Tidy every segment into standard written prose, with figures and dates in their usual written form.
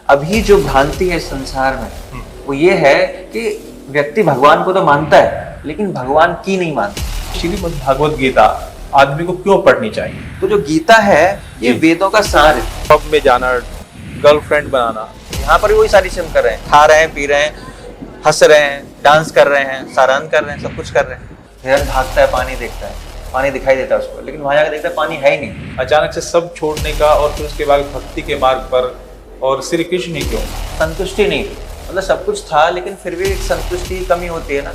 अभी जो भ्रांति है संसार में वो ये है कि व्यक्ति भगवान को तो मानता है लेकिन भगवान की नहीं मानता। श्रीमद् भागवत गीता आदमी को क्यों पढ़नी चाहिए? तो जो गीता है ये वेदों का सार है। पब में जाना, गर्लफ्रेंड बनाना, यहाँ पर भी वही सारी चीज कर रहे हैं, खा रहे हैं, पी रहे हैं, हंस रहे हैं, डांस कर रहे हैं, सारान कर रहे हैं, सब कुछ कर रहे हैं। हिरन भागता है, पानी देखता है, पानी दिखाई देता है उसको, लेकिन वहां जाकर देखता है पानी है ही नहीं। अचानक से सब छोड़ने का और फिर उसके बाद भक्ति के मार्ग पर, और श्री कृष्ण ही क्यों? संतुष्टि नहीं थी, मतलब सब कुछ था लेकिन फिर भी एक संतुष्टि की कमी होती है ना,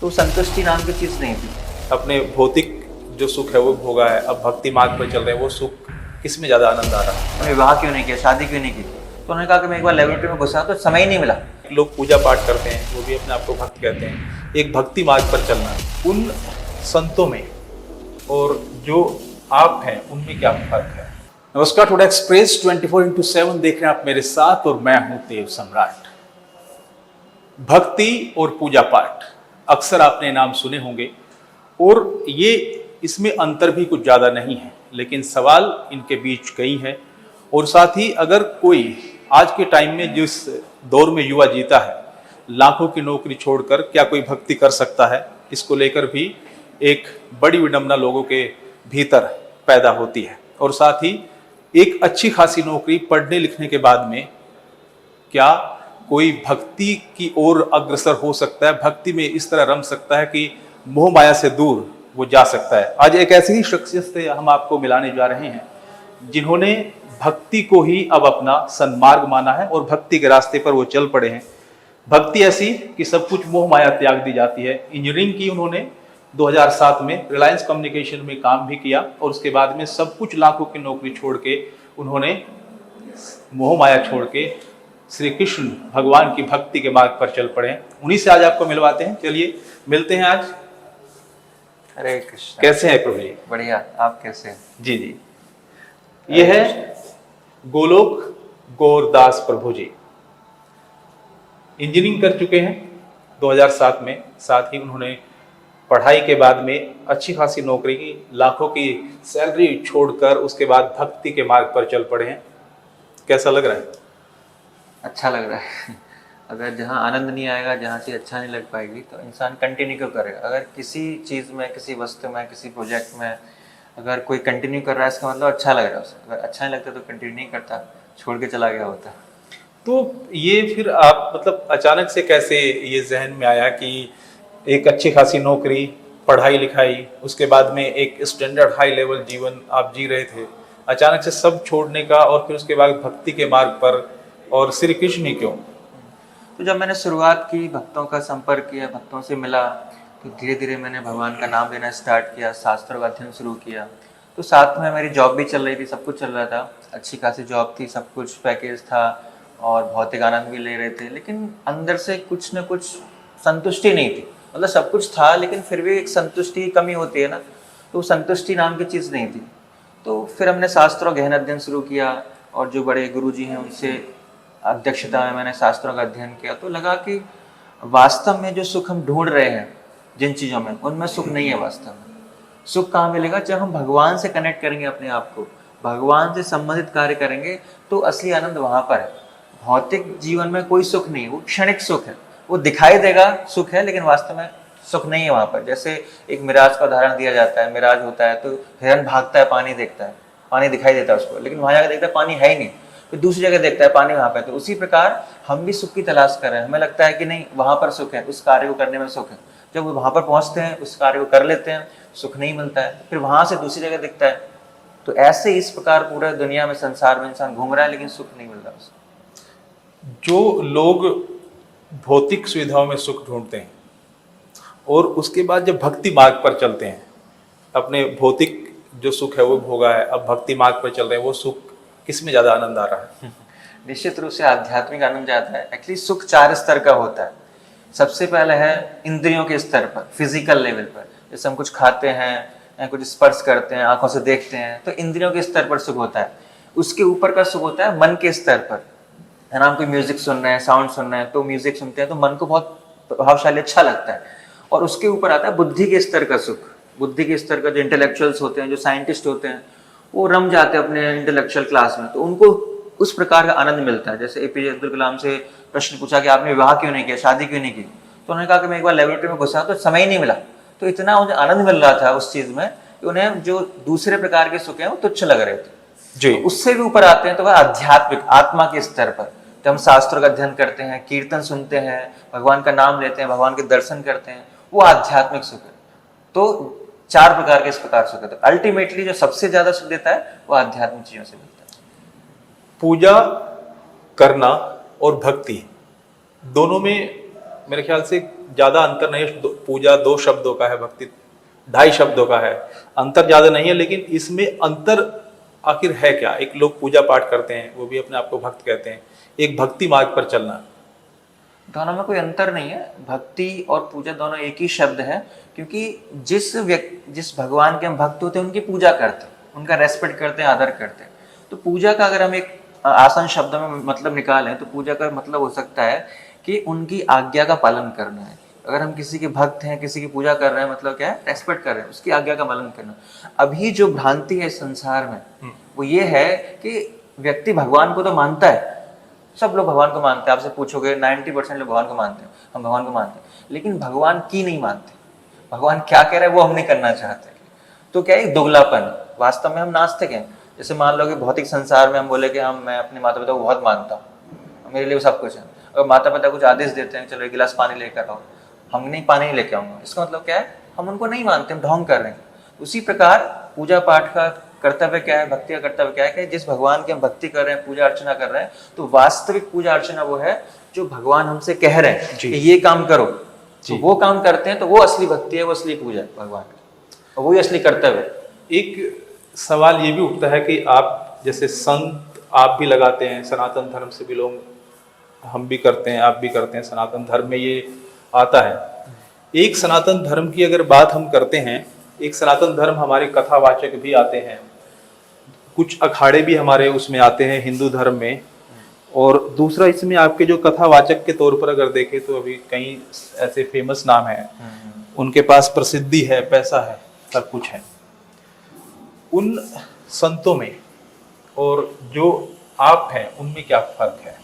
तो संतुष्टि नाम की चीज नहीं थी। अपने भौतिक जो सुख है वो भोगा है, अब भक्ति मार्ग पर चल रहे हैं, वो सुख किसमें ज्यादा आनंद आ रहा है? उन्होंने विवाह क्यों नहीं किया, शादी क्यों नहीं की? तो उन्होंने कहा कि मैं एक बार लेबोरेटरी में घुसा तो समय ही नहीं मिला। लोग पूजा पाठ करते हैं, वो भी अपने आप को भक्त कहते हैं। एक भक्ति मार्ग पर चलना, उन संतों में और जो आप हैं उनमें क्या फर्क है? नमस्कार, टुडे एक्सप्रेस 24/7 देख रहे हैं आप मेरे साथ, और मैं हूं देव सम्राट। भक्ति और पूजा पाठ अक्सर आपने नाम सुने होंगे, और ये इसमें अंतर भी कुछ ज़्यादा नहीं है, लेकिन सवाल इनके बीच कई है। और साथ ही अगर कोई आज के टाइम में जिस दौर में युवा जीता है, लाखों की नौकरी छोड़कर क्या कोई भक्ति कर सकता है, इसको लेकर भी एक बड़ी विडंबना लोगों के भीतर पैदा होती है। और साथ ही एक अच्छी खासी नौकरी पढ़ने लिखने के बाद में क्या कोई भक्ति की ओर अग्रसर हो सकता है, भक्ति में इस तरह रम सकता है कि मोह माया से दूर वो जा सकता है? आज एक ऐसी ही शख्सियत से हम आपको मिलाने जा रहे हैं जिन्होंने भक्ति को ही अब अपना सन्मार्ग माना है और भक्ति के रास्ते पर वो चल पड़े हैं। भक्ति ऐसी कि सब कुछ मोह माया त्याग दी जाती है। इंजीनियरिंग की उन्होंने 2007 में, रिलायंस कम्युनिकेशन में काम भी किया, और उसके बाद में सब कुछ, लाखों की नौकरी छोड़ के उन्होंने मोह माया छोड़ के श्री कृष्ण भगवान की भक्ति के मार्ग पर चल पड़े हैं। उन्हीं से आज आपको मिलवाते हैं। चलिए मिलते हैं आज। हरे कृष्ण। कैसे हैं प्रभु जी? बढ़िया, आप कैसे हैं? जी जी। ये है गोलोक गौरदास प्रभु जी। इंजीनियरिंग कर चुके हैं 2007 में। साथ ही उन्होंने पढ़ाई के बाद में अच्छी खासी नौकरी की, लाखों की सैलरी छोड़कर उसके बाद भक्ति के मार्ग पर चल पड़े हैं। कैसा लग रहा है? अच्छा लग रहा है। अगर जहाँ आनंद नहीं आएगा, जहाँ चीज़ अच्छा नहीं लग पाएगी, तो इंसान कंटिन्यू क्यों करेगा? अगर किसी चीज़ में, किसी वस्तु में, किसी प्रोजेक्ट में अगर कोई कंटिन्यू कर रहा है, इसका मतलब अच्छा लग रहा है उसे। अगर अच्छा नहीं लगता तो कंटिन्यू नहीं करता, छोड़ के चला गया होता। तो ये फिर आप मतलब अचानक से कैसे ये जहन में आया कि एक अच्छी खासी नौकरी, पढ़ाई लिखाई, उसके बाद में एक स्टैंडर्ड हाई लेवल जीवन आप जी रहे थे, अचानक से सब छोड़ने का और फिर उसके बाद भक्ति के मार्ग पर, और श्री कृष्ण ही क्यों? तो जब मैंने शुरुआत की, भक्तों का संपर्क किया, भक्तों से मिला, तो धीरे धीरे मैंने भगवान का नाम लेना स्टार्ट किया, शास्त्रों का अध्ययन शुरू किया। तो साथ में मेरी जॉब भी चल रही थी, सब कुछ चल रहा था, अच्छी खासी जॉब थी, सब कुछ पैकेज था और भौतिक आनंद भी ले रहे थे, लेकिन अंदर से कुछ न कुछ संतुष्टि नहीं थी। मतलब सब कुछ था लेकिन फिर भी एक संतुष्टि की कमी होती है ना, तो संतुष्टि नाम की चीज़ नहीं थी। तो फिर हमने शास्त्रों गहन अध्ययन शुरू किया, और जो बड़े गुरु जी हैं उनसे अध्यक्षता में मैंने शास्त्रों का अध्ययन किया, तो लगा कि वास्तव में जो सुख हम ढूंढ रहे हैं जिन चीज़ों में, उनमें सुख नहीं है। वास्तव में सुख कहाँ मिलेगा? जब हम भगवान से कनेक्ट करेंगे, अपने आप को भगवान से संबंधित कार्य करेंगे, तो असली आनंद वहाँ पर है। भौतिक जीवन में कोई सुख नहीं, वो क्षणिक सुख है, वो दिखाई देगा सुख है, लेकिन वास्तव में सुख नहीं है वहाँ पर। जैसे एक मिराज का उदाहरण दिया जाता है, मिराज होता है तो हिरन भागता है, पानी देखता है, पानी दिखाई देता है उसको, लेकिन वहाँ जाकर देखता है पानी है ही नहीं, फिर दूसरी जगह देखता है पानी वहाँ पे। तो उसी प्रकार हम भी सुख की तलाश कर रहे हैं। हमें लगता है कि नहीं, वहाँ पर सुख है, उस कार्य को करने में सुख है। जब वो वहाँ पर पहुँचते हैं, उस कार्य को कर लेते हैं, सुख नहीं मिलता है, फिर वहाँ से दूसरी जगह दिखता है। तो ऐसे इस प्रकार पूरे दुनिया में, संसार में इंसान घूम रहा है, लेकिन सुख नहीं मिल रहा उसको। जो लोग भौतिक सुविधाओं में सुख ढूंढते हैं और उसके बाद जब भक्ति मार्ग पर चलते हैं, अपने भौतिक जो सुख है वो भोगा है, अब भक्ति मार्ग पर चल रहे हैं, वो सुख किसमें ज्यादा आनंद आ रहा है? निश्चित रूप से आध्यात्मिक आनंद ज्यादा है। एक्चुअली सुख 4 स्तर का होता है। सबसे पहले है इंद्रियों के स्तर पर, फिजिकल लेवल पर। जैसे हम कुछ खाते हैं, कुछ स्पर्श करते हैं, आंखों से देखते हैं, तो इंद्रियों के स्तर पर सुख होता है। उसके ऊपर का सुख होता है मन के स्तर पर, है ना। हम कोई म्यूजिक सुन रहे हैं, साउंड सुन रहे हैं, तो म्यूजिक सुनते हैं तो मन को बहुत प्रभावशाली, अच्छा लगता है। और उसके ऊपर आता है बुद्धि के स्तर का सुख। बुद्धि के स्तर का जो इंटेलेक्चुअल्स होते हैं, जो साइंटिस्ट होते हैं, वो रम जाते हैं अपने इंटेलेक्चुअल क्लास में, तो उनको उस प्रकार का आनंद मिलता है। जैसे एपीजे अब्दुल कलाम से प्रश्न पूछा कि आपने विवाह क्यों नहीं किया, शादी क्यों नहीं की, तो उन्होंने कहा कि मैं एक बार लेबोरेटरी में घुसा तो समय ही नहीं मिला। तो इतना उन्हें आनंद मिल रहा था उस चीज में कि उन्हें जो दूसरे प्रकार के सुख हैं वो तुच्छ लग रहे थे। जी। तो उससे भी ऊपर आते हैं तो वह आध्यात्मिक आत्मा के स्तर पर, जब हम शास्त्रों का अध्ययन करते हैं, कीर्तन सुनते हैं, भगवान का नाम लेते हैं, भगवान के दर्शन करते हैं, वो आध्यात्मिक सुख है। तो 4 प्रकार के इस प्रकार सुख है। तो अल्टीमेटली जो सबसे ज्यादा सुख देता है वो आध्यात्मिक चीजों से मिलता है। पूजा करना और भक्ति दोनों में मेरे ख्याल से ज्यादा अंतर नहीं है। पूजा 2 शब्दों का है, भक्ति 2.5 शब्दों का है, अंतर ज्यादा नहीं है। लेकिन इसमें अंतर आखिर है क्या? एक लोग पूजा पाठ करते हैं, वो भी अपने आप को भक्त कहते हैं, एक भक्ति मार्ग पर चलना। दोनों में कोई अंतर नहीं है, भक्ति और पूजा दोनों एक ही शब्द है। क्योंकि जिस भगवान के हम भक्त होते हैं उनकी पूजा करते हैं, उनका रेस्पेक्ट करते हैं, आदर करते हैं। तो पूजा का अगर हम एक आसान शब्दों में मतलब निकालें तो पूजा का मतलब हो सकता है कि उनकी आज्ञा का पालन करना है। अगर हम किसी के भक्त हैं, किसी की पूजा कर रहे हैं, मतलब क्या है, रेस्पेक्ट कर रहे हैं, उसकी आज्ञा का पालन करना। अभी जो भ्रांति है संसार में वो ये है कि व्यक्ति भगवान को तो मानता है, सब लोग भगवान को मानते हैं। आपसे पूछोगे 90% लोग भगवान को मानते हैं, हम भगवान को मानते हैं, लेकिन भगवान की नहीं मानते। भगवान क्या कह रहा है वो हम नहीं करना चाहते। तो क्या है, दोगलापन। वास्तव में हम नास्तिक हैं। जैसे मान लो कि भौतिक संसार में हम बोले कि मैं अपने माता पिता को बहुत मानता हूँ, मेरे लिए वो सब कुछ है। अगर माता पिता कुछ आदेश देते हैं, चलो 1 गिलास पानी लेकर आओ, हम नहीं पानी नहीं लेके आऊंगा, इसका मतलब क्या है, हम उनको नहीं मानते, हम ढोंग कर रहे हैं। उसी प्रकार पूजा पाठ का कर्तव्य क्या है, भक्ति का कर्तव्य क्या है कि जिस भगवान की हम भक्ति कर रहे हैं, पूजा अर्चना कर रहे हैं, तो वास्तविक पूजा अर्चना वो है जो भगवान हमसे कह रहे हैं कि ये काम करो, तो वो काम करते हैं, तो वो असली भक्ति है, वो असली पूजा है भगवान की, और वही असली कर्तव्य है। एक सवाल ये भी उठता है कि आप जैसे संत आप भी लगाते हैं, सनातन धर्म से बिलोंग हम भी करते हैं, आप भी करते हैं, सनातन धर्म में ये आता है। एक सनातन धर्म की अगर बात हम करते हैं, एक सनातन धर्म हमारे कथावाचक भी आते हैं, कुछ अखाड़े भी हमारे उसमें आते हैं हिंदू धर्म में। और दूसरा इसमें आपके जो कथावाचक के तौर पर अगर देखें तो अभी कई ऐसे फेमस नाम हैं, उनके पास प्रसिद्धि है, पैसा है, सब कुछ है। उन संतों में और जो आप हैं उनमें क्या फर्क है?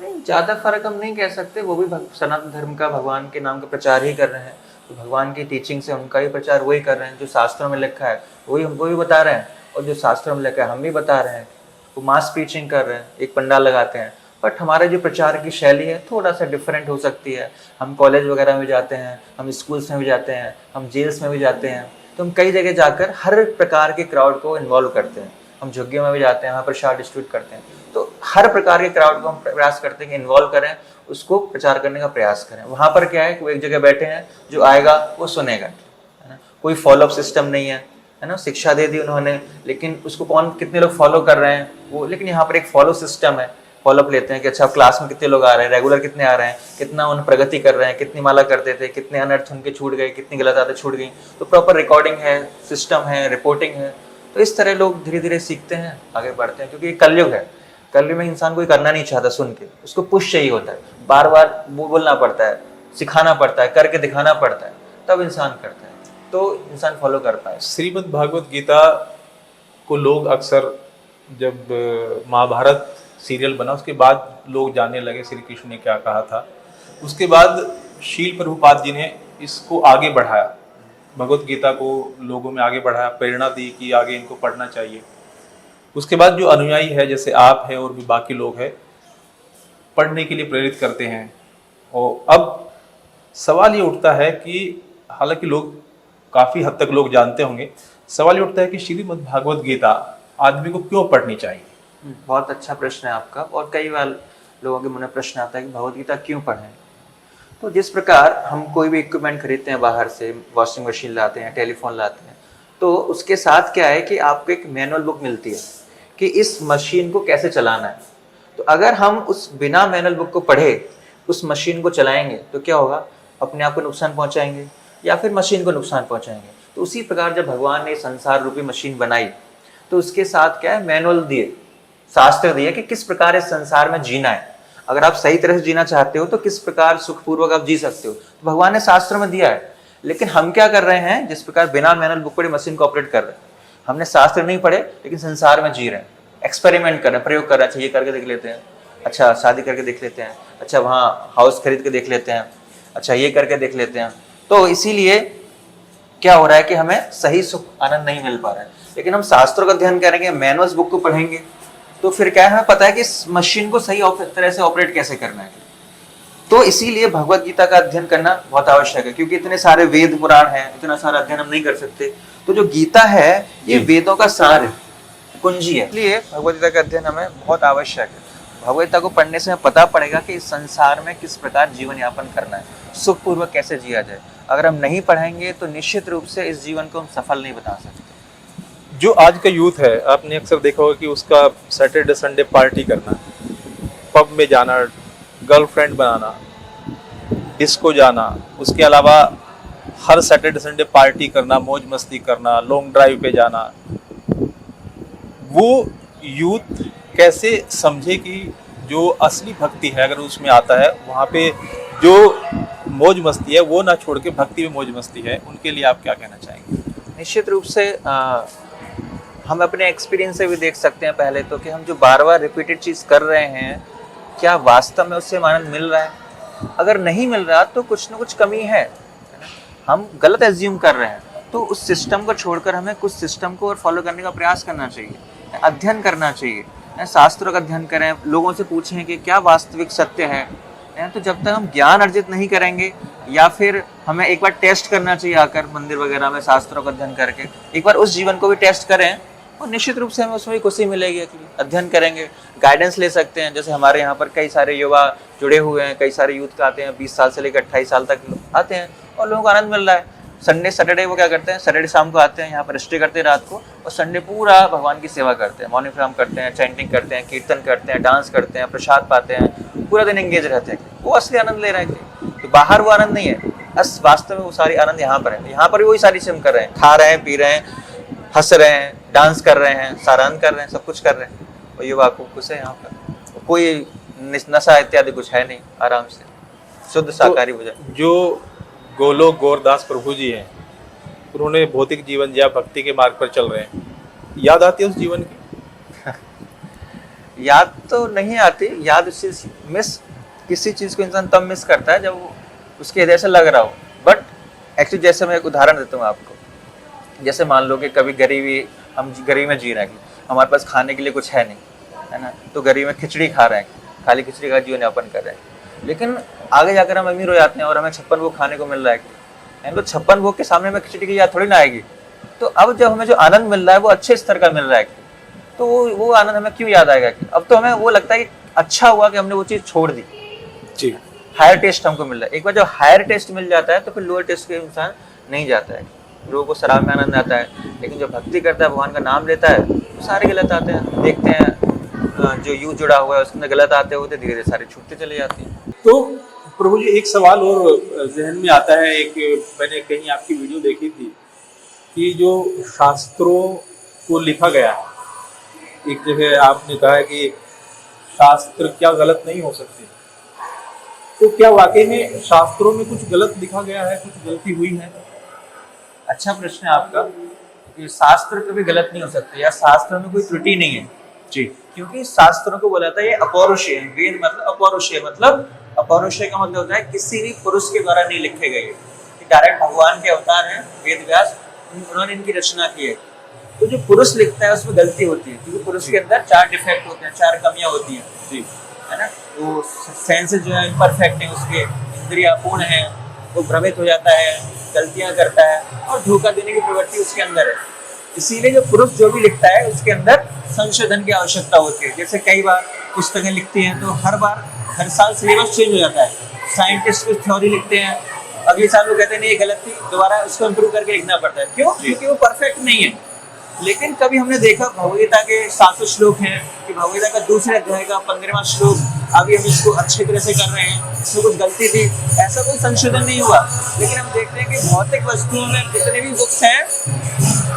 नहीं, ज्यादा फर्क हम नहीं कह सकते। वो भी सनातन धर्म का भगवान के नाम का प्रचार ही कर रहे हैं, तो भगवान की टीचिंग से उनका ही प्रचार वही कर रहे हैं। जो शास्त्रों में लिखा है वही हमको भी बता रहे हैं, और जो शास्त्रों में लिखा है हम भी बता रहे हैं। वो मास प्रीचिंग कर रहे हैं, एक पंडाल लगाते हैं, बट हमारे जो प्रचार की शैली है थोड़ा सा डिफरेंट हो सकती है। हम कॉलेज वगैरह में जाते हैं, हम स्कूल्स में भी जाते हैं, हम जेल्स में भी जाते हैं, तो हम कई जगह जाकर हर प्रकार के क्राउड को इन्वॉल्व करते हैं। हम झुग्गियों में भी जाते हैं, वहाँ प्रसाद डिस्ट्रीब्यूट करते हैं। तो हर प्रकार के क्राउड को हम प्रयास करते हैं कि इन्वॉल्व करें, उसको प्रचार करने का प्रयास करें। वहाँ पर क्या है कि वो एक जगह बैठे हैं, जो आएगा वो सुनेगा, है ना। कोई फॉलोअप सिस्टम नहीं है ना। शिक्षा दे दी उन्होंने, लेकिन उसको कौन कितने लोग फॉलो कर रहे हैं वो, लेकिन यहाँ पर एक फॉलो सिस्टम है। फॉलोअप लेते हैं कि अच्छा क्लास में कितने लोग आ रहे हैं, रेगुलर कितने आ रहे हैं, कितना उन प्रगति कर रहे हैं, कितनी माला करते थे, कितने अनर्थ उनके छूट गए, कितनी गलत आदतें छूट गई। तो प्रॉपर रिकॉर्डिंग है, सिस्टम है, रिपोर्टिंग है। तो इस तरह लोग धीरे धीरे सीखते हैं, आगे बढ़ते हैं। क्योंकि ये कलयुग है, कलयुग में इंसान कोई करना नहीं चाहता सुन के, उसको पुश चाहिए होता है, बार बार बोलना पड़ता है, सिखाना पड़ता है, करके दिखाना पड़ता है, तब इंसान करता है, तो इंसान फॉलो कर पाए। श्रीमद् भागवत गीता को लोग अक्सर, जब महाभारत सीरियल बना उसके बाद लोग जानने लगे श्री कृष्ण ने क्या कहा था। उसके बाद शील प्रभुपाद जी ने इसको आगे बढ़ाया, भगवत गीता को लोगों में आगे बढ़ाया, प्रेरणा दी कि आगे इनको पढ़ना चाहिए। उसके बाद जो अनुयायी है, जैसे आप हैं और भी बाकी लोग हैं, पढ़ने के लिए प्रेरित करते हैं। और अब सवाल ये उठता है कि हालांकि लोग काफ़ी हद तक लोग जानते होंगे, सवाल ये उठता है कि श्रीमद् भागवत गीता आदमी को क्यों पढ़नी चाहिए? बहुत अच्छा प्रश्न है आपका। और कई बार लोगों के मन में प्रश्न आता है कि भगवत गीता क्यों पढ़ें। तो जिस प्रकार हम कोई भी इक्विपमेंट खरीदते हैं बाहर से, वॉशिंग मशीन लाते हैं, टेलीफोन लाते हैं, तो उसके साथ क्या है कि आपको एक मैनुअल बुक मिलती है कि इस मशीन को कैसे चलाना है। तो अगर हम उस बिना मैनुअल बुक को पढ़े उस मशीन को चलाएंगे तो क्या होगा, अपने आप को नुकसान पहुंचाएंगे या फिर मशीन को नुकसान पहुंचाएंगे। तो उसी प्रकार जब भगवान ने संसार रूपी मशीन बनाई तो उसके साथ क्या है, मैनुअल दिए, शास्त्र दिए कि किस प्रकार इस संसार में जीना है। अगर आप सही तरह से जीना चाहते हो तो किस प्रकार सुखपूर्वक आप जी सकते हो, तो भगवान ने शास्त्र में दिया है। लेकिन हम क्या कर रहे हैं, जिस प्रकार बिना मैनुअल बुक पढ़े मशीन को ऑपरेट कर रहे हैं, हमने शास्त्र नहीं पढ़े लेकिन संसार में जी रहे हैं। एक्सपेरिमेंट करना, प्रयोग करना, अच्छा ये करके देख लेते हैं, अच्छा शादी करके देख लेते हैं, अच्छा वहाँ हाउस खरीद के देख लेते हैं, अच्छा ये करके देख लेते हैं। तो इसीलिए क्या हो रहा है कि हमें सही सुख आनंद नहीं मिल पा रहा है। लेकिन हम शास्त्रों का अध्ययन करेंगे, मैनुअल्स बुक को पढ़ेंगे, तो फिर क्या है, हमें पता है कि इस मशीन को सही तरह से ऑपरेट कैसे करना है। तो इसीलिए भगवत गीता का अध्ययन करना बहुत आवश्यक है, क्योंकि इतने सारे वेद पुराण हैं, इतना सारा अध्ययन हम नहीं कर सकते। तो जो गीता है ये वेदों का सार है, कुंजी है, इसलिए भगवत गीता का अध्ययन हमें बहुत आवश्यक है। भगवत गीता को पढ़ने से हमें पता पड़ेगा कि इस संसार में किस प्रकार जीवन यापन करना है, सुखपूर्वक कैसे जिया जाए। अगर हम नहीं पढ़ेंगे तो निश्चित रूप से इस जीवन को हम सफल नहीं बता सकते। जो आज का यूथ है, आपने अक्सर देखा होगा कि उसका सैटरडे संडे पार्टी करना, पब में जाना, गर्लफ्रेंड बनाना, डिस्को जाना, उसके अलावा हर सैटरडे संडे पार्टी करना, मौज मस्ती करना, लॉन्ग ड्राइव पे जाना। वो यूथ कैसे समझे कि जो असली भक्ति है अगर उसमें आता है, वहाँ पे जो मौज मस्ती है वो ना छोड़ के भक्ति में मौज मस्ती है, उनके लिए आप क्या कहना चाहेंगे? निश्चित रूप से हम अपने एक्सपीरियंस से भी देख सकते हैं पहले तो, कि हम जो बार बार रिपीटेड चीज़ कर रहे हैं, क्या वास्तव में उससे आनंद मिल रहा है? अगर नहीं मिल रहा तो कुछ ना कुछ कमी है, हम गलत एज्यूम कर रहे हैं। तो उस सिस्टम को छोड़कर हमें कुछ सिस्टम को और फॉलो करने का प्रयास करना चाहिए, अध्ययन करना चाहिए, शास्त्रों का अध्ययन करें, लोगों से पूछें कि क्या वास्तविक सत्य है। तो जब तक हम ज्ञान अर्जित नहीं करेंगे, या फिर हमें एक बार टेस्ट करना चाहिए आकर मंदिर वगैरह में शास्त्रों का अध्ययन करके, एक बार उस जीवन को भी टेस्ट करें, और निश्चित रूप से हमें उसमें भी खुशी मिलेगी। अध्ययन करेंगे, गाइडेंस ले सकते हैं। जैसे हमारे यहाँ पर कई सारे युवा जुड़े हुए हैं, कई सारे यूथ का आते हैं, 20 साल से लेकर 28 साल तक आते हैं, और लोगों को आनंद मिल रहा है। संडे सैटरडे वो क्या करते हैं, सैटरडे शाम को आते हैं, यहाँ पर स्टे करते हैं रात को, और संडे पूरा भगवान की सेवा करते हैं, मॉर्निंग प्रोग्राम करते हैं, चैंटिंग करते हैं, कीर्तन करते हैं, डांस करते हैं, प्रसाद पाते हैं, पूरा दिन एंगेज रहते हैं। वो असली आनंद ले रहे हैं, तो बाहर वो आनंद नहीं है। वास्तव में वो सारी आनंद यहाँ पर है। यहाँ पर भी वही सारी चीज़ हम कर रहे हैं, खा रहे हैं, पी रहे हैं, हंस रहे हैं, डांस कर रहे हैं, सारा आनंद कर रहे हैं, सब कुछ कर रहे हैं, और युवा को खुश है। यहाँ पर कोई नशा इत्यादि कुछ है नहीं, आराम से शुद्ध शाकाहारी भोजन। जो गोलोक गौरदास प्रभु जी हैं, उन्होंने भौतिक जीवन या भक्ति के मार्ग पर चल रहे हैं, याद आती है उस जीवन की? याद तो नहीं आती, याद किसी चीज़ को इंसान तब मिस करता है जब वो उसके हृदय से लग रहा हो। बट एक्चुअली जैसे मैं एक उदाहरण देता हूँ आपको, जैसे मान लो कि कभी हम गरीबी में जी रहे हैं, हमारे पास खाने के लिए कुछ है नहीं, है ना, तो गरीबी में खिचड़ी खा रहे हैं, खाली खिचड़ी का जीवन यापन कर रहे हैं। लेकिन आगे जाकर हम अमीर हो जाते हैं और हमें 56 भोग खाने को मिल रहा है, तो 56 भोग के सामने में खिचड़ी की याद थोड़ी ना आएगी। तो अब जब हमें जो आनंद मिल रहा है वो अच्छे स्तर का मिल रहा है, तो वो आनंद हमें क्यों याद आएगा? कि अब तो हमें वो लगता है कि अच्छा हुआ कि हमने वो चीज़ छोड़ दी जी। हायर टेस्ट हमको मिल रहा है। एक बार जब हायर टेस्ट मिल जाता है तो फिर लोअर टेस्ट के इंसान नहीं जाता है। लोगों को शराब में आनंद आता है, लेकिन जो भक्ति करता है, भगवान का नाम लेता है, तो सारे गलत आते हैं। देखते हैं जो यूथ जुड़ा हुआ है उसके अंदर गलत आते होते धीरे धीरे सारे छूटते चले जाते हैं। तो प्रभु जी, एक सवाल और जहन में आता है। एक मैंने कहीं आपकी वीडियो देखी थी कि जो शास्त्रों को लिखा गया है, एक जगह आपने कहा है कि शास्त्र क्या गलत नहीं हो सकते, तो क्या वाकई में शास्त्रों में कुछ गलत लिखा गया है, कुछ गलती हुई है? अच्छा प्रश्न है आपका कि शास्त्र कभी गलत नहीं हो सकते या शास्त्र में कोई त्रुटि नहीं है जी। क्योंकि शास्त्रों को बोला था ये अपौरुषेय है। वेद मतलब अपौरुषेय, मतलब अपौरुषेय का मतलब होता है किसी भी पुरुष के द्वारा नहीं लिखे गए, डायरेक्ट भगवान के अवतार हैं वेद व्यास, उन्होंने इनकी रचना की है। तो जो पुरुष लिखता है उसमें गलती होती है, क्योंकि पुरुष के अंदर 4 डिफेक्ट होते हैं, 4 कमियां होती हैं जी, है ना। तो सेंसेस जो है इम्परफेक्ट है, उसके इंद्रियां अपूर्ण है, वो भ्रमित हो जाता है, गलतियां करता है, और धोखा देने की प्रवृत्ति उसके अंदर है। इसीलिए जो पुरुष जो भी लिखता है उसके अंदर संशोधन की आवश्यकता होती है। जैसे कई बार पुस्तकें लिखती हैं तो हर साल सिलेबस चेंज हो जाता है। साइंटिस्ट कुछ थ्योरी लिखते हैं, अगले साल वो कहते हैं नहीं ये गलत थी, दोबारा उसको इम्प्रूव करके लिखना पड़ता है। क्यों? क्योंकि वो परफेक्ट नहीं है। लेकिन कभी हमने देखा भगवद्गीता के 700 श्लोक हैं कि भगवद्गीता का दूसरे अध्याय का 15वां श्लोक, अभी हम इसको अच्छी तरह से कर रहे हैं, इसमें कुछ गलती थी, ऐसा कोई संशोधन नहीं हुआ। लेकिन हम देखते हैं कि भौतिक वस्तुओं में जितने भी बुक्स हैं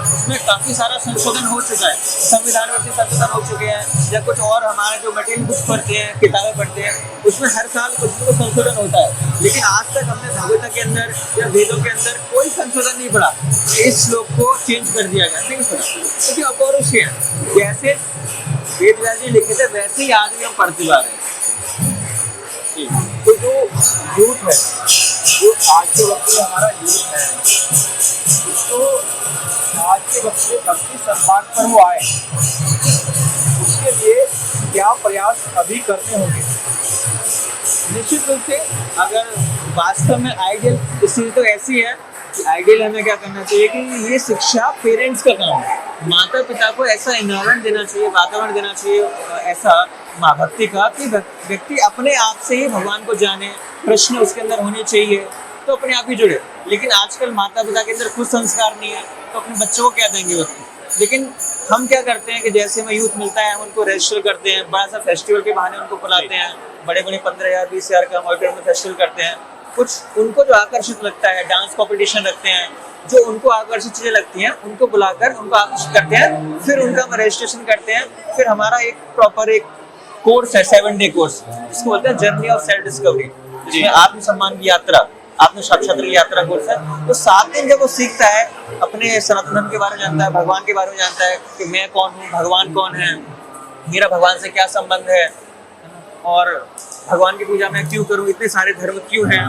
उसमें काफ़ी सारा संशोधन हो चुका है, संविधानवर्ती संशोधन हो चुके हैं, या कुछ और हमारे जो मटेरियल बुक्स पढ़ते हैं, किताबें पढ़ते हैं, उसमें हर साल कुछ ना कुछ संशोधन होता है। लेकिन आज तक हमने भगवद्गीता के अंदर या वेदों के अंदर कोई संशोधन नहीं पढ़ा, इस श्लोक को चेंज कर दिया गया, नहीं पढ़ा, क्योंकि अपौरुषेय है। जैसे वेद व्यास जी लिखे थे वैसे ही आज भी हम पढ़ते जा रहे हैं। जी। तो जो यूथ है, जो आज के वक्त में हमारा यूथ है, उसको आज के वक्त में भक्ति सम्मान पर वो आए, उसके लिए क्या प्रयास अभी करने होंगे? निश्चित रूप से अगर वास्तव में आइडियल स्थिति तो ऐसी है कि आइडियल हमें क्या करना चाहिए कि ये शिक्षा पेरेंट्स का काम है। माता पिता को ऐसा इन्वायरमेंट देना चाहिए, वातावरण देना चाहिए ऐसा माँ भक्ति का कि व्यक्ति अपने आप से ही भगवान को जाने, प्रश्न उसके अंदर होने चाहिए तो अपने आप ही जुड़े। लेकिन आजकल माता पिता के अंदर खुद संस्कार नहीं है तो अपने बच्चों को क्या देंगे वो। लेकिन हम क्या करते हैं कि जैसे हमें यूथ मिलता है हम उनको रजिस्टर करते हैं, बड़ा सा फेस्टिवल के बहाने उनको बुलाते हैं, बड़े बड़े 15,000 20,000 का ऑडिटोरियम में फेस्टिवल करते हैं। कुछ उनको जो आकर्षित लगता है, डांस कॉम्पिटिशन रखते हैं, जो उनको आकर्षित चीजें लगती हैं उनको बुलाकर उनको आकर्षित करते हैं, फिर उनका हम रजिस्ट्रेशन करते हैं। फिर हमारा एक प्रॉपर एक कोर्स है, 7 डे कोर्स, जिसको बोलते हैं जर्नी ऑफ सेल्फ डिस्कवरी, जिसमें आत्मसम्मान की यात्रा, आत्म साक्षात्कार की यात्रा कोर्स है। तो 7 दिन जब वो सीखता है, अपने सनातन धर्म के बारे में जानता है, भगवान के बारे में जानता है कि मैं कौन हूँ, भगवान कौन है, मेरा भगवान से क्या संबंध है, और भगवान की पूजा मैं क्यों करूँ, इतने सारे धर्म क्यों हैं,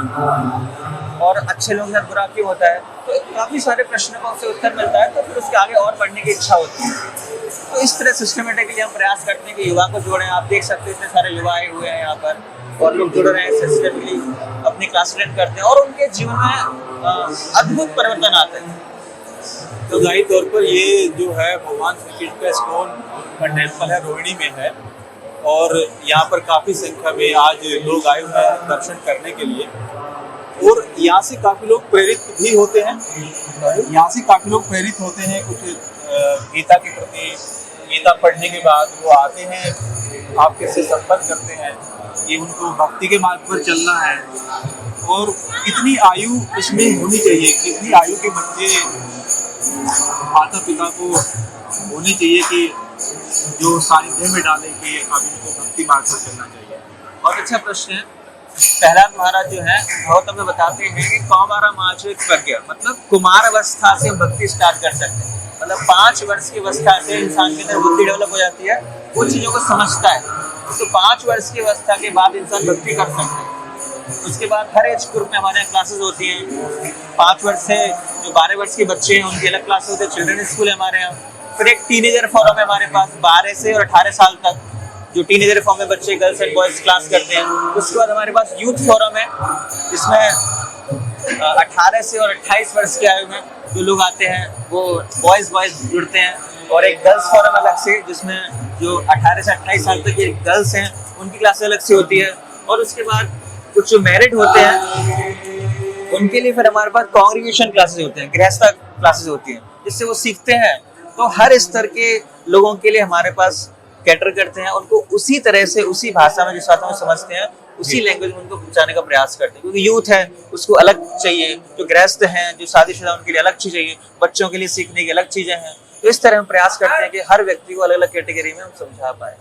और अच्छे लोगों के साथ बुरा क्यों होता है, तो काफी सारे प्रश्नों का उससे उत्तर मिलता है। तो फिर उसके आगे और बढ़ने की इच्छा होती है। तो इस तरह सिस्टमेटिकली हम प्रयास करते हैं कि युवा को जोड़ें। आप देख सकते हैं इतने सारे युवा आए हुए हैं यहाँ पर और लोग जुड़ रहे हैं, सिस्टमेटिकली अपनी क्लास अटेंड करते हैं और उनके जीवन में अद्भुत परिवर्तन आते हैं। तो जाहिर तौर पर ये जो है भगवान श्री कृष्ण का स्टोन का टेम्पल है, रोहिणी में है, और यहाँ पर काफ़ी संख्या में आज लोग आए हुए हैं दर्शन करने के लिए, और यहाँ से काफ़ी लोग प्रेरित भी होते हैं। यहाँ से काफ़ी लोग प्रेरित होते हैं कुछ गीता के प्रति। गीता पढ़ने के बाद वो आते हैं, आपके से संपर्क करते हैं कि उनको भक्ति के मार्ग पर चलना है, और कितनी आयु इसमें होनी चाहिए, कितनी आयु के बच्चे माता पिता को होनी चाहिए कि जो सानिध्य में डाले कि अब इनको भक्ति मार्ग पर चलना चाहिए? बहुत अच्छा प्रश्न है। प्रहलाद महाराज जो है गौतम में बताते हैं कि कौमारा माचरित प्रज्ञा, मतलब कुमार अवस्था से हम भक्ति स्टार्ट कर सकते हैं। मतलब 5 वर्ष की अवस्था से इंसान के अंदर बुद्धि डेवलप हो जाती है, वो चीज़ों को समझता है। तो 5 वर्ष की अवस्था के बाद इंसान भक्ति कर सकता है। उसके बाद हर एज ग्रुप में हमारे यहाँ क्लासेस होती हैं। 5 वर्ष से जो 12 वर्ष के बच्चे हैं उनकी अलग क्लास होते हैं, चिल्ड्रन स्कूल है हमारे यहाँ। फिर एक टीनेजर फोरम है हमारे पास, 12 से और 18 साल तक जो टीनेजर फॉर्म में बच्चे गर्ल्स एंड बॉयज क्लास करते हैं। उसके बाद हमारे पास यूथ फोरम है, जिसमें 18 से और 28 वर्ष की आयु में जो लोग आते हैं वो बॉयज जुड़ते हैं, और एक गर्ल्स फोरम अलग से जिसमें जो 18 से 28 साल तक के गर्ल्स हैं उनकी क्लास अलग से होती है। और उसके बाद कुछ जो मैरिड होते हैं उनके लिए फिर हमारे पास कांग्रीगेशन क्लासेस होते हैं, गृहस्थ क्लासेस होती हैं, जिससे वो सीखते हैं। तो हर स्तर के लोगों के लिए हमारे पास कैटर करते हैं, उनको उसी तरह से उसी भाषा में जिस भाषा में समझते हैं उसी लैंग्वेज में उनको पहुंचाने का प्रयास करते हैं। क्योंकि यूथ है उसको अलग चाहिए, जो गृहस्थ हैं जो शादीशुदा उनके लिए अलग चीज चाहिए, बच्चों के लिए सीखने की अलग चीजें हैं। तो इस तरह हम प्रयास करते हैं कि हर व्यक्ति को अलग अलग कैटेगरी में हम समझा पाए।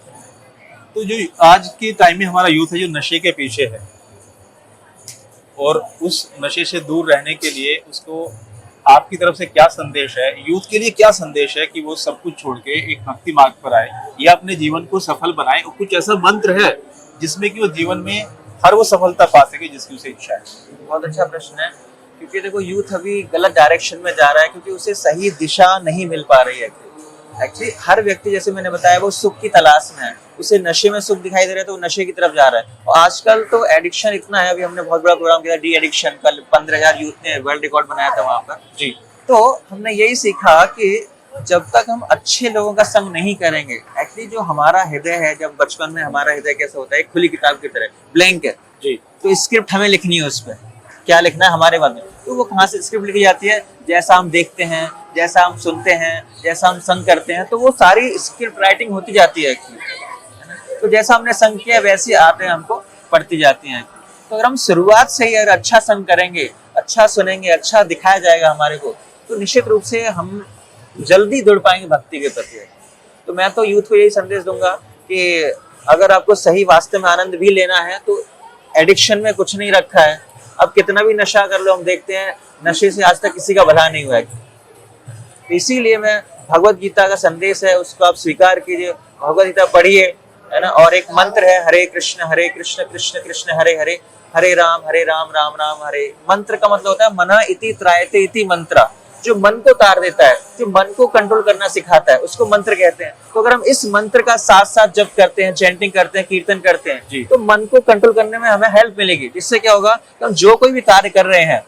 तो जो आज के टाइम में हमारा यूथ है जो नशे के पीछे है, और उस नशे से दूर रहने के लिए उसको आपकी तरफ से क्या संदेश है, यूथ के लिए क्या संदेश है कि वो सब कुछ छोड़ के एक भक्ति मार्ग पर आए या अपने जीवन को सफल बनाए, और कुछ ऐसा मंत्र है जिसमें कि वो जीवन में हर वो सफलता पा सके जिसकी उसे इच्छा है? बहुत अच्छा प्रश्न है, क्योंकि देखो यूथ अभी गलत डायरेक्शन में जा रहा है, क्योंकि उसे सही दिशा नहीं मिल पा रही है। एक्चुअली हर व्यक्ति, जैसे मैंने बताया, वो सुख की तलाश में है, उसे नशे में सुख दिखाई दे रहा है तो वो नशे की तरफ जा रहा है। और आजकल तो एडिक्शन इतना है, अभी हमने बहुत बड़ा प्रोग्राम किया डी एडिक्शन, कल 15,000 यूथ ने वर्ल्ड रिकॉर्ड बनाया था वहाँ पर जी। तो हमने यही सीखा कि जब तक हम अच्छे लोगों का संग नहीं करेंगे, एक्चुअली जो हमारा हृदय है, जब बचपन में हमारा हृदय कैसा होता है, एक खुली किताब की तरह ब्लैंक है जी, तो स्क्रिप्ट हमें लिखनी है, उस पर क्या लिखना है हमारे बारे में। तो वो कहाँ से स्क्रिप्ट लिखी जाती है? जैसा हम देखते हैं, जैसा हम सुनते हैं, जैसा हम संग करते हैं, तो वो सारी स्क्रिप्ट राइटिंग होती जाती है। तो जैसा हमने संग किया वैसी आते हमको पढ़ती जाती हैं। तो अगर हम शुरुआत से ही अगर अच्छा संग करेंगे, अच्छा सुनेंगे, अच्छा दिखाया जाएगा हमारे को, तो निश्चित रूप से हम जल्दी जुड़ पाएंगे भक्ति के प्रति। तो मैं तो यूथ को यही संदेश दूंगा कि अगर आपको सही वास्तव में आनंद भी लेना है तो एडिक्शन में कुछ नहीं रखा है। अब कितना भी नशा कर लो, हम देखते हैं नशे से आज तक किसी का भला नहीं हुआ है। इसीलिए मैं भगवत गीता का संदेश है उसको आप स्वीकार कीजिए भगवद गीता पढ़िए, है ना। और एक मंत्र है हरे कृष्ण कृष्ण कृष्ण हरे हरे, हरे राम राम राम हरे। मंत्र का मतलब होता है मना इति त्रायते इति मंत्रा, जो मन को तार देता है, जो मन को कंट्रोल करना सिखाता है, उसको मंत्र कहते हैं। तो अगर हम इस मंत्र का साथ साथ जप करते हैं, चैंटिंग करते हैं, कीर्तन करते हैं, तो मन को कंट्रोल करने में हमें हेल्प मिलेगी। जिससे क्या होगा कि हम जो कोई भी कार्य कर रहे हैं,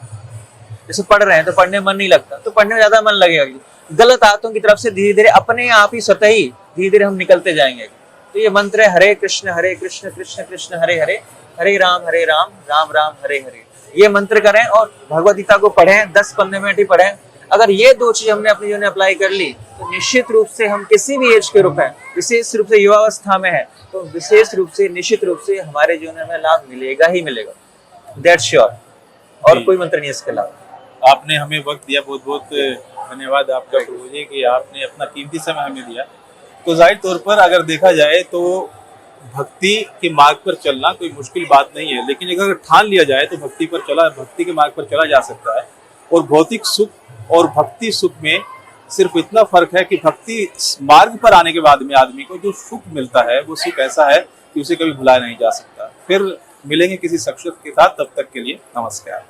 जैसे पढ़ रहे हैं तो पढ़ने में मन नहीं लगता, तो पढ़ने में ज्यादा मन लगेगा। गलत आदतों की तरफ से धीरे धीरे अपने आप ही स्वतः ही धीरे धीरे हम निकलते जाएंगे। तो ये मंत्र है हरे कृष्ण कृष्ण कृष्ण हरे हरे, हरे राम राम राम हरे हरे। ये मंत्र करें और भगवद गीता को पढ़ें, 10-15 मिनट ही पढ़ें। अगर ये दो चीज हमने अपने जीवन में अप्लाई कर ली तो निश्चित रूप से हम किसी भी एज के रूप में, विशेष रूप से युवावस्था में है, तो विशेष रूप से निश्चित रूप से हमारे जीवन में हमें लाभ मिलेगा ही मिलेगा, दैट्स श्योर। और कोई मंत्र नहीं है इसके अलावा। आपने हमें वक्त दिया, बहुत बहुत धन्यवाद आपका प्रभु जी कि आपने अपना कीमती समय हमें दिया। तो जाहिर तौर पर अगर देखा जाए तो भक्ति के मार्ग पर चलना कोई मुश्किल बात नहीं है, लेकिन अगर ठान लिया जाए तो भक्ति के मार्ग पर चला जा सकता है। और भौतिक सुख और भक्ति सुख में सिर्फ इतना फर्क है कि भक्ति मार्ग पर आने के बाद में आदमी को जो सुख मिलता है वो सुख ऐसा है कि उसे कभी भुलाया नहीं जा सकता। फिर मिलेंगे किसी शख्सियत के साथ, तब तक के लिए नमस्कार।